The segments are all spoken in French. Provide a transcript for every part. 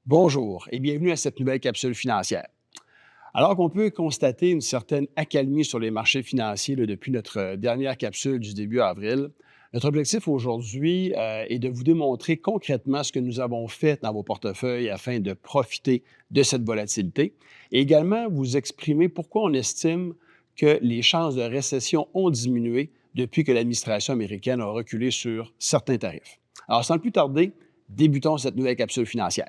Bonjour et bienvenue à cette nouvelle capsule financière. Alors qu'on peut constater une certaine accalmie sur les marchés financiers là, depuis notre dernière capsule du début avril, notre objectif aujourd'hui est de vous démontrer concrètement ce que nous avons fait dans vos portefeuilles afin de profiter de cette volatilité et également vous exprimer pourquoi on estime que les chances de récession ont diminué depuis que l'administration américaine a reculé sur certains tarifs. Alors sans plus tarder, débutons cette nouvelle capsule financière.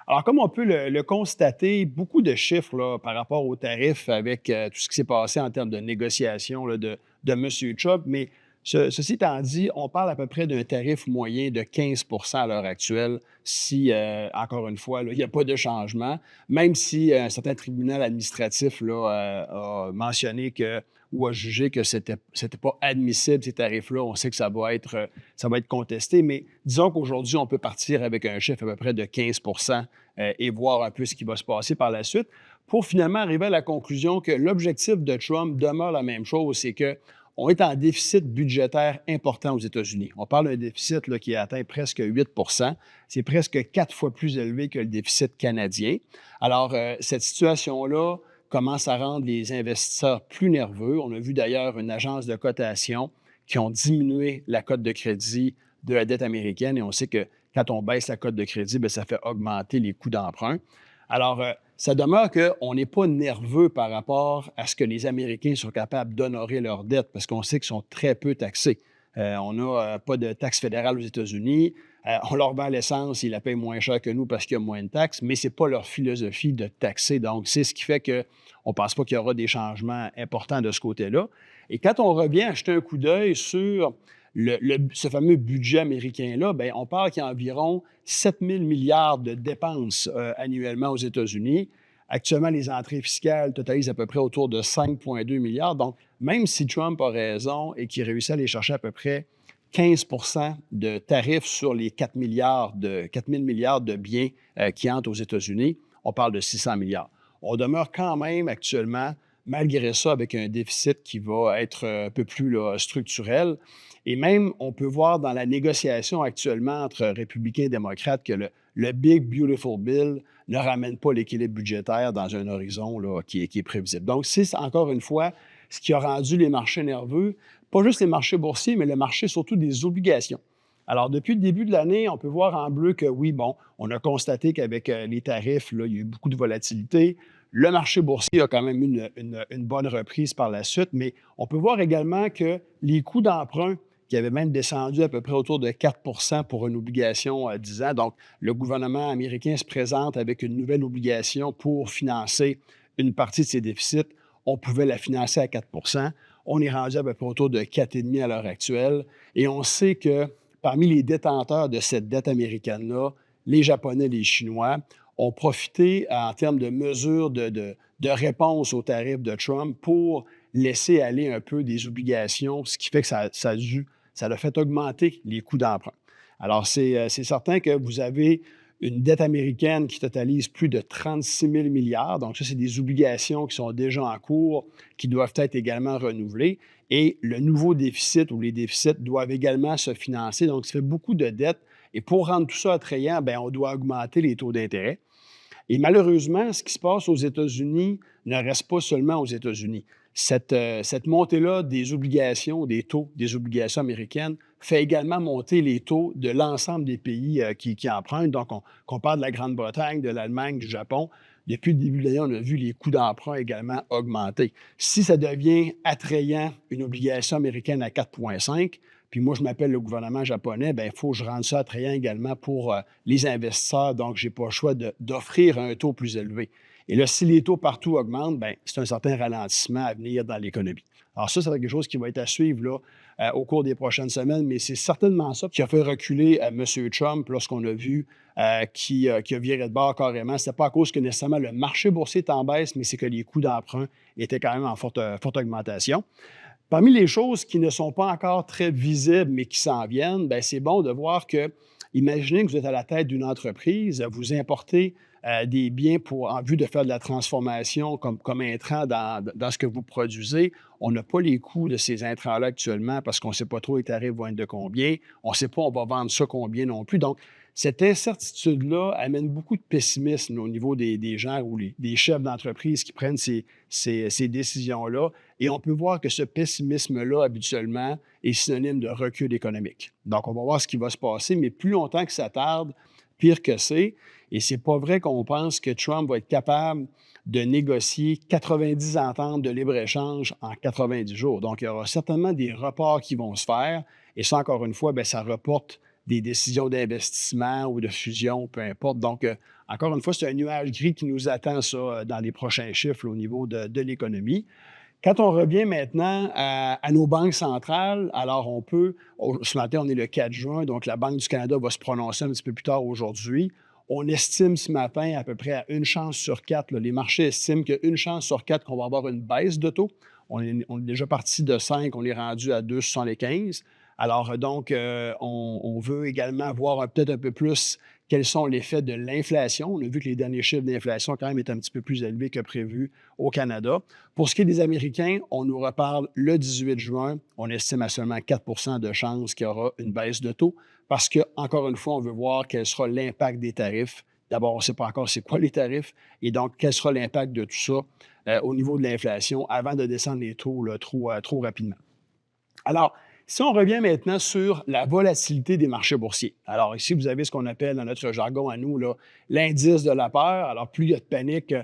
Alors, comme on peut le constater, beaucoup de chiffres là, par rapport aux tarifs avec tout ce qui s'est passé en termes de négociations là, de M. Trump, mais ceci étant dit, on parle à peu près d'un tarif moyen de 15 à l'heure actuelle si, encore une fois, là, il n'y a pas de changement, même si un certain tribunal administratif là, a mentionné que ou a jugé que c'était pas admissible, ces tarifs-là. On sait que ça va être contesté, mais disons qu'aujourd'hui, on peut partir avec un chiffre à peu près de 15 et voir un peu ce qui va se passer par la suite pour finalement arriver à la conclusion que l'objectif de Trump demeure la même chose, c'est qu'on est en déficit budgétaire important aux États-Unis. On parle d'un déficit là, qui atteint presque 8. C'est presque 4 fois plus élevé que le déficit canadien. Alors, cette situation-là commence à rendre les investisseurs plus nerveux. On a vu d'ailleurs une agence de cotation qui ont diminué la cote de crédit de la dette américaine et on sait que quand on baisse la cote de crédit, bien, ça fait augmenter les coûts d'emprunt. Alors, ça demeure qu'on n'est pas nerveux par rapport à ce que les Américains sont capables d'honorer leurs dettes parce qu'on sait qu'ils sont très peu taxés. On n'a pas de taxe fédérale aux États-Unis. On leur vend l'essence, ils la payent moins cher que nous parce qu'il y a moins de taxes, mais ce n'est pas leur philosophie de taxer. Donc, c'est ce qui fait qu'on ne pense pas qu'il y aura des changements importants de ce côté-là. Et quand on revient à jeter un coup d'œil sur ce fameux budget américain-là, bien, on parle qu'il y a environ 7 000 milliards de dépenses annuellement aux États-Unis. Actuellement, les entrées fiscales totalisent à peu près autour de 5,2 milliards. Donc, même si Trump a raison et qu'il réussit à aller chercher à peu près 15 de tarifs sur les 4 000 milliards de biens qui entrent aux États-Unis, on parle de 600 milliards. On demeure quand même actuellement, malgré ça, avec un déficit qui va être un peu plus là, structurel. Et même, on peut voir dans la négociation actuellement entre républicains et démocrates que le Big Beautiful Bill ne ramène pas l'équilibre budgétaire dans un horizon là, qui est prévisible. Donc, c'est encore une fois ce qui a rendu les marchés nerveux, pas juste les marchés boursiers, mais le marché surtout des obligations. Alors, depuis le début de l'année, on peut voir en bleu que oui, bon, on a constaté qu'avec les tarifs, là, il y a eu beaucoup de volatilité. Le marché boursier a quand même eu une bonne reprise par la suite, mais on peut voir également que les coûts d'emprunt qui avait même descendu à peu près autour de 4 pour une obligation à 10 ans. Donc, le gouvernement américain se présente avec une nouvelle obligation pour financer une partie de ses déficits. On pouvait la financer à 4. On est rendu à peu près autour de 4,5 à l'heure actuelle. Et on sait que parmi les détenteurs de cette dette américaine-là, les Japonais et les Chinois ont profité en termes de mesures de réponse aux tarifs de Trump pour laisser aller un peu des obligations, ce qui fait que ça a fait augmenter les coûts d'emprunt. Alors, c'est certain que vous avez une dette américaine qui totalise plus de 36 000 milliards. Donc, ça, c'est des obligations qui sont déjà en cours, qui doivent être également renouvelées. Et le nouveau déficit ou les déficits doivent également se financer. Donc, ça fait beaucoup de dettes. Et pour rendre tout ça attrayant, bien, on doit augmenter les taux d'intérêt. Et malheureusement, ce qui se passe aux États-Unis ne reste pas seulement aux États-Unis. Cette montée-là des obligations, des taux des obligations américaines, fait également monter les taux de l'ensemble des pays qui empruntent. Donc, qu'on parle de la Grande-Bretagne, de l'Allemagne, du Japon. Depuis le début de l'année, on a vu les coûts d'emprunt également augmenter. Si ça devient attrayant, une obligation américaine à 4,5, puis moi, je m'appelle le gouvernement japonais, bien, il faut que je rende ça attrayant également pour les investisseurs. Donc, je n'ai pas le choix d'offrir un taux plus élevé. Et là, si les taux partout augmentent, bien, c'est un certain ralentissement à venir dans l'économie. Alors ça quelque chose qui va être à suivre là, au cours des prochaines semaines, mais c'est certainement ça qui a fait reculer M. Trump lorsqu'on a vu qui a viré de bord carrément. Ce n'est pas à cause que nécessairement le marché boursier est en baisse, mais c'est que les coûts d'emprunt étaient quand même en forte augmentation. Parmi les choses qui ne sont pas encore très visibles, mais qui s'en viennent, bien, c'est bon de voir que, imaginez que vous êtes à la tête d'une entreprise, vous importez des biens en vue de faire de la transformation comme intrant dans ce que vous produisez. On n'a pas les coûts de ces intrants-là actuellement parce qu'on ne sait pas trop les tarifs vont être de combien. On ne sait pas on va vendre ça combien non plus. Donc, cette incertitude-là amène beaucoup de pessimisme au niveau des gens ou des chefs d'entreprise qui prennent ces décisions-là. Et on peut voir que ce pessimisme-là, habituellement, est synonyme de recul économique. Donc, on va voir ce qui va se passer, mais plus longtemps que ça tarde, pire que c'est. Et c'est pas vrai qu'on pense que Trump va être capable de négocier 90 ententes de libre-échange en 90 jours. Donc, il y aura certainement des reports qui vont se faire. Et ça, encore une fois, bien, ça reporte des décisions d'investissement ou de fusion, peu importe. Donc, encore une fois, c'est un nuage gris qui nous attend, ça, dans les prochains chiffres là, au niveau de l'économie. Quand on revient maintenant à nos banques centrales, alors ce matin, on est le 4 juin, donc la Banque du Canada va se prononcer un petit peu plus tard aujourd'hui. On estime ce matin à peu près à une chance sur quatre, là, les marchés estiment qu'une chance sur quatre qu'on va avoir une baisse de taux. On est déjà parti de 5, on est rendu à 2,75. Alors donc, on veut également voir peut-être un peu plus quels sont les effets de l'inflation. On a vu que les derniers chiffres d'inflation, quand même, étaient un petit peu plus élevés que prévu au Canada. Pour ce qui est des Américains, on nous reparle le 18 juin. On estime à seulement 4 de chances qu'il y aura une baisse de taux parce que, encore une fois, on veut voir quel sera l'impact des tarifs. D'abord, on ne sait pas encore c'est quoi les tarifs et donc quel sera l'impact de tout ça au niveau de l'inflation avant de descendre les taux là, trop rapidement. Alors, si on revient maintenant sur la volatilité des marchés boursiers. Alors ici, vous avez ce qu'on appelle dans notre jargon à nous là, l'indice de la peur. Alors, plus il y a de panique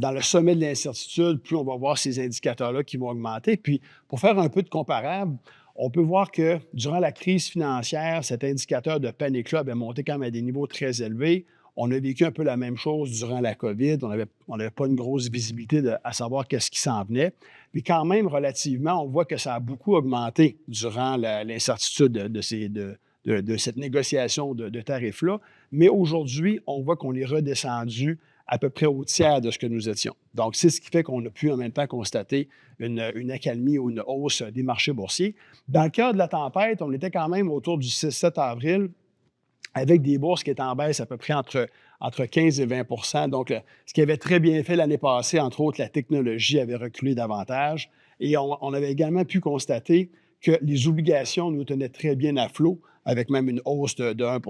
dans le sommet de l'incertitude, plus on va voir ces indicateurs-là qui vont augmenter. Puis, pour faire un peu de comparable, on peut voir que durant la crise financière, cet indicateur de panique-là avait monté quand même à des niveaux très élevés. On a vécu un peu la même chose durant la COVID. On n'avait pas une grosse visibilité à savoir qu'est-ce qui s'en venait. Puis quand même, relativement, on voit que ça a beaucoup augmenté durant l'incertitude de cette négociation de tarifs-là. Mais aujourd'hui, on voit qu'on est redescendu à peu près au tiers de ce que nous étions. Donc, c'est ce qui fait qu'on a pu en même temps constater une accalmie ou une hausse des marchés boursiers. Dans le cas de la tempête, on était quand même autour du 6-7 avril, avec des bourses qui étaient en baisse à peu près entre 15 et 20 Donc, ce qui avait très bien fait l'année passée, entre autres, la technologie avait reculé davantage. Et on avait également pu constater que les obligations nous tenaient très bien à flot, avec même une hausse de 1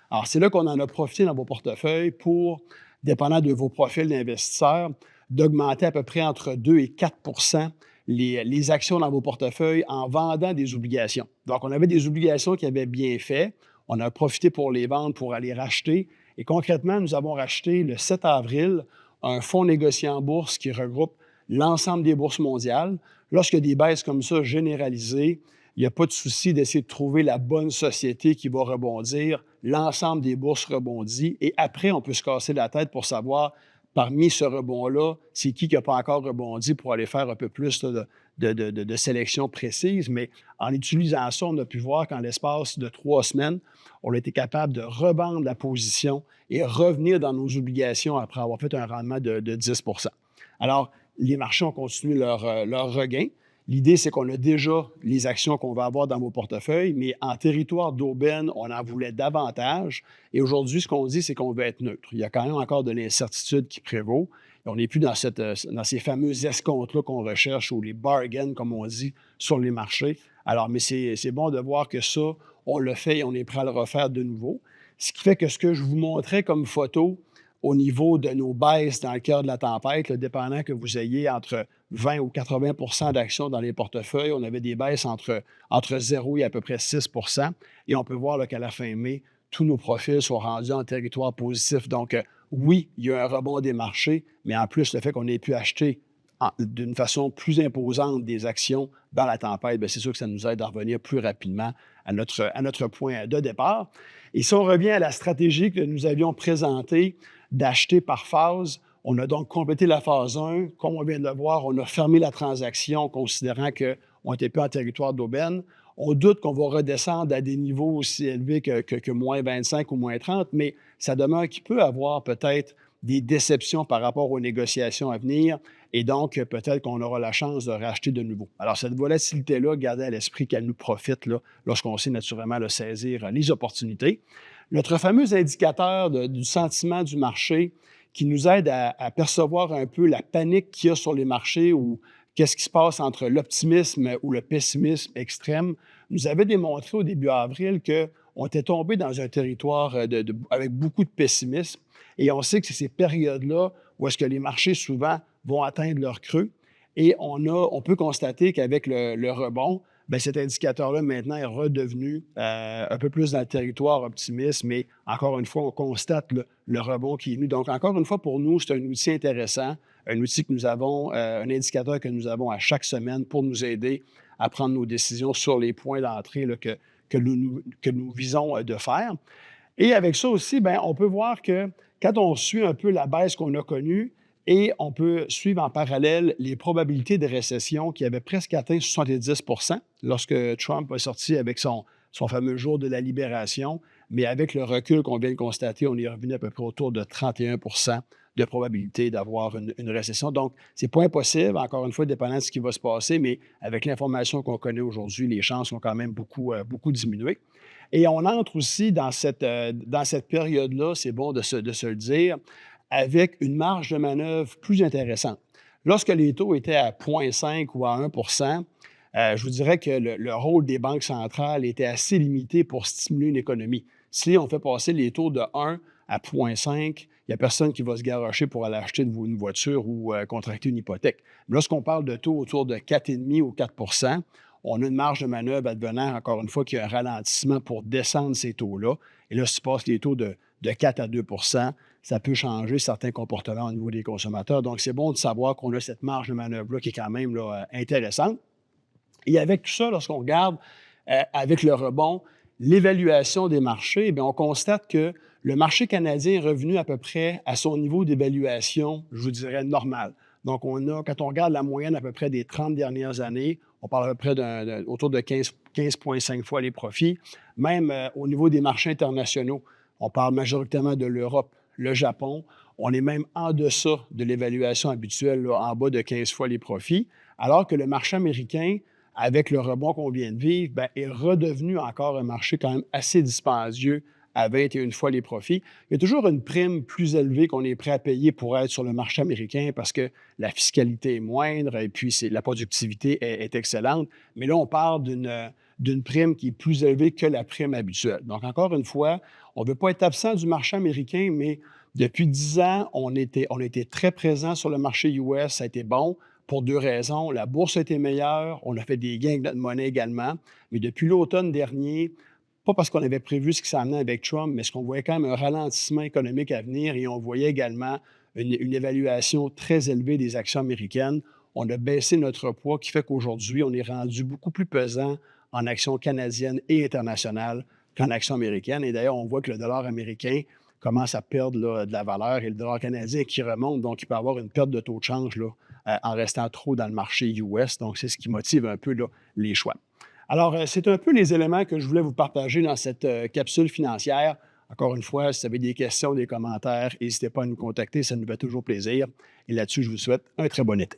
Alors, c'est là qu'on en a profité dans vos portefeuilles pour, dépendant de vos profils d'investisseurs, d'augmenter à peu près entre 2 et 4 les actions dans vos portefeuilles en vendant des obligations. Donc, on avait des obligations qui avaient bien fait. On a profité pour les vendre, pour aller racheter. Et concrètement, nous avons racheté le 7 avril un fonds négocié en bourse qui regroupe l'ensemble des bourses mondiales. Lorsqu'il y a des baisses comme ça généralisées, il n'y a pas de souci d'essayer de trouver la bonne société qui va rebondir. L'ensemble des bourses rebondit. Et après, on peut se casser la tête pour savoir, parmi ce rebond-là, c'est qui n'a pas encore rebondi pour aller faire un peu plus là, de sélection précise. Mais en utilisant ça, on a pu voir qu'en l'espace de 3 semaines, on a été capable de revendre la position et revenir dans nos obligations après avoir fait un rendement de 10 Alors, les marchés ont continué leur regain. L'idée, c'est qu'on a déjà les actions qu'on va avoir dans vos portefeuilles, mais en territoire d'aubaine, on en voulait davantage. Et aujourd'hui, ce qu'on dit, c'est qu'on veut être neutre. Il y a quand même encore de l'incertitude qui prévaut. Et on n'est plus dans ces fameux escomptes-là qu'on recherche ou les bargains, comme on dit, sur les marchés. Alors, mais c'est bon de voir que ça, on le fait et on est prêt à le refaire de nouveau. Ce qui fait que ce que je vous montrais comme photo au niveau de nos baisses dans le cœur de la tempête, là, dépendant que vous ayez entre 20 ou 80 d'actions dans les portefeuilles, on avait des baisses entre 0 et à peu près 6 Et on peut voir là, qu'à la fin mai, tous nos profils sont rendus en territoire positif. Donc, oui, il y a un rebond des marchés, mais en plus, le fait qu'on ait pu acheter d'une façon plus imposante des actions dans la tempête, bien, c'est sûr que ça nous aide à revenir plus rapidement à notre point de départ. Et si on revient à la stratégie que nous avions présentée d'acheter par phase, on a donc complété la phase 1. Comme on vient de le voir, on a fermé la transaction considérant qu'on n'était plus en territoire d'aubaine. On doute qu'on va redescendre à des niveaux aussi élevés que moins 25 ou moins 30, mais ça demeure qu'il peut avoir peut-être des déceptions par rapport aux négociations à venir et donc peut-être qu'on aura la chance de racheter de nouveau. Alors, cette volatilité-là, gardez à l'esprit qu'elle nous profite là, lorsqu'on sait naturellement le saisir les opportunités. Notre fameux indicateur du sentiment du marché qui nous aide à percevoir un peu la panique qu'il y a sur les marchés ou qu'est-ce qui se passe entre l'optimisme ou le pessimisme extrême, nous avait démontré au début avril on était tombé dans un territoire avec beaucoup de pessimisme. Et on sait que c'est ces périodes-là où est-ce que les marchés, souvent, vont atteindre leur creux. Et on peut constater qu'avec le rebond, bien, cet indicateur-là, maintenant, est redevenu un peu plus dans le territoire optimiste, mais encore une fois, on constate le rebond qui est venu. Donc, encore une fois, pour nous, c'est un outil intéressant, un outil que nous avons, un indicateur que nous avons à chaque semaine pour nous aider à prendre nos décisions sur les points d'entrée là, que nous visons de faire. Et avec ça aussi, bien, on peut voir que quand on suit un peu la baisse qu'on a connue, et on peut suivre en parallèle les probabilités de récession qui avaient presque atteint 70 lorsque Trump a sorti avec son fameux jour de la libération. Mais avec le recul qu'on vient de constater, on est revenu à peu près autour de 31 de probabilité d'avoir une récession. Donc, ce n'est pas impossible, encore une fois, dépendant de ce qui va se passer, mais avec l'information qu'on connaît aujourd'hui, les chances ont quand même beaucoup diminué. Et on entre aussi dans cette période-là, c'est bon de se le dire, avec une marge de manœuvre plus intéressante. Lorsque les taux étaient à 0,5 ou à 1 je vous dirais que le rôle des banques centrales était assez limité pour stimuler une économie. Si on fait passer les taux de 1 à 0,5, il n'y a personne qui va se garrocher pour aller acheter une voiture ou contracter une hypothèque. Mais lorsqu'on parle de taux autour de 4,5 ou 4 on a une marge de manœuvre advenant, encore une fois, qu'il y a un ralentissement pour descendre ces taux-là. Et là, si tu passes les taux de 4 à 2 ça peut changer certains comportements au niveau des consommateurs. Donc, c'est bon de savoir qu'on a cette marge de manœuvre-là qui est quand même là, intéressante. Et avec tout ça, lorsqu'on regarde avec le rebond, l'évaluation des marchés, bien, on constate que le marché canadien est revenu à peu près à son niveau d'évaluation, je vous dirais, normal. Donc, quand on regarde la moyenne à peu près des 30 dernières années, on parle à peu près autour de 15,5 fois les profits. Même au niveau des marchés internationaux, on parle majoritairement de l'Europe, le Japon. On est même en deçà de l'évaluation habituelle, là, en bas de 15 fois les profits, alors que le marché américain, avec le rebond qu'on vient de vivre, bien, est redevenu encore un marché quand même assez dispendieux à 21 fois les profits. Il y a toujours une prime plus élevée qu'on est prêt à payer pour être sur le marché américain parce que la fiscalité est moindre et puis la productivité est excellente. Mais là, on parle d'une prime qui est plus élevée que la prime habituelle. Donc, encore une fois, on ne veut pas être absent du marché américain, mais depuis 10 ans, on était très présent sur le marché US. Ça a été bon pour deux raisons. La bourse a été meilleure, on a fait des gains avec notre monnaie également. Mais depuis l'automne dernier, pas parce qu'on avait prévu ce qui s'en venait avec Trump, mais parce qu'on voyait quand même un ralentissement économique à venir et on voyait également une évaluation très élevée des actions américaines. On a baissé notre poids, qui fait qu'aujourd'hui, on est rendu beaucoup plus pesant en actions canadiennes et internationales qu'en actions américaines. Et d'ailleurs, on voit que le dollar américain commence à perdre là, de la valeur et le dollar canadien qui remonte. Donc, il peut y avoir une perte de taux de change là, en restant trop dans le marché US. Donc, c'est ce qui motive un peu là, les choix. Alors, c'est un peu les éléments que je voulais vous partager dans cette capsule financière. Encore une fois, si vous avez des questions, des commentaires, n'hésitez pas à nous contacter, ça nous fait toujours plaisir. Et là-dessus, je vous souhaite un très bon été.